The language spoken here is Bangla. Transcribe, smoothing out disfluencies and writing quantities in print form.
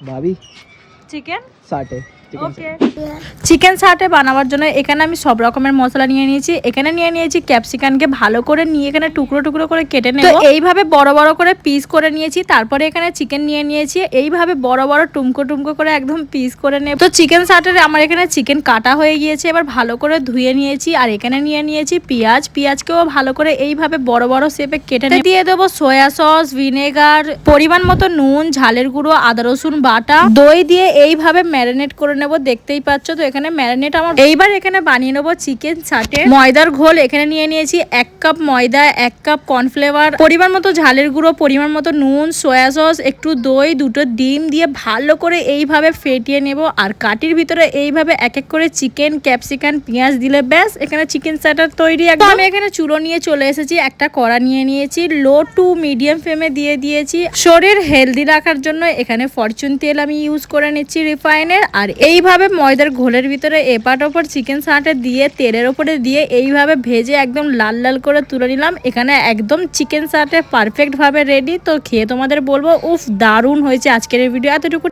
ভাবি চিকেন সাটে ওকে। চিকেন সাটে বানাবার জন্য এখানে আমি সব রকমের মশলা নিয়ে নিয়েছি। এখানে নিয়ে নিয়েছি ক্যাপসিকামকে ভালো করে নিয়ে এখানে টুকরো টুকরো করে কেটে নেব। এইভাবে বড় বড় করে পিস করে নিয়েছি। তারপরে এখানে চিকেন নিয়ে নিয়েছি, এইভাবে বড় বড় টুমকো টুমকো করে একদম পিস করে নেব। তো চিকেন সাটের আমার এখানে চিকেন কাটা হয়ে গিয়েছে, এবার ভালো করে ধুয়ে নিয়েছি। আর এখানে নিয়ে নিয়েছি পেঁয়াজকেও ভালো করে এইভাবে বড় বড় শেপে কেটে নিয়ে দিয়ে দেবো সয়া সস, ভিনেগার, পরিমাণ মতো নুন, ঝালের গুঁড়ো, আদা রসুন বাটা, দই দিয়ে এইভাবে ম্যারিনেট করে নেব। দেখতেই পাচ্ছ তো এখানে ম্যারিনেট আমার। এইবার এখানে বানিয়ে নেবো চিকেন সাটে। ময়দার ঘোল এখানে নিয়ে নিয়েছি 1 কাপ ময়দা, 1 কাপ কর্নফ্লেভার, পরিমাণ মতো ঝালের গুঁড়ো, পরিমাণ মতো নুন, সয়া সস, একটু দই, 2টো ডিম দিয়ে ভালো করে এইভাবে ফেটিয়ে নেব। আর কাটির ভিতরে এইভাবে এক এক করে চিকেন, ক্যাপসিকাম, পেঁয়াজ দিলে ব্যাস এখানে চিকেন সাটার তৈরি একদম। আমি এখানে চুলো নিয়ে চলে এসেছি, একটা কড়া নিয়ে নিয়েছি, লো টু মিডিয়াম ফ্লেমে দিয়ে দিয়েছি। শরীর হেলদি রাখার জন্য এখানে ফরচুন তেল আমি ইউজ করে নিচ্ছি রিফাইনের। আর এইভাবে ময়দার ঘোলের ভিতরে এপাট ওপর চিকেন সাটে দিয়ে তেলের ওপরে দিয়ে এইভাবে ভেজে একদম লাল লাল করে তুলে নিলাম। এখানে একদম চিকেন সাটে পারফেক্ট ভাবে রেডি। তো খেয়ে তোমাদের বলবো উফ দারুণ হয়েছে। আজকের এই ভিডিও এতটুকু।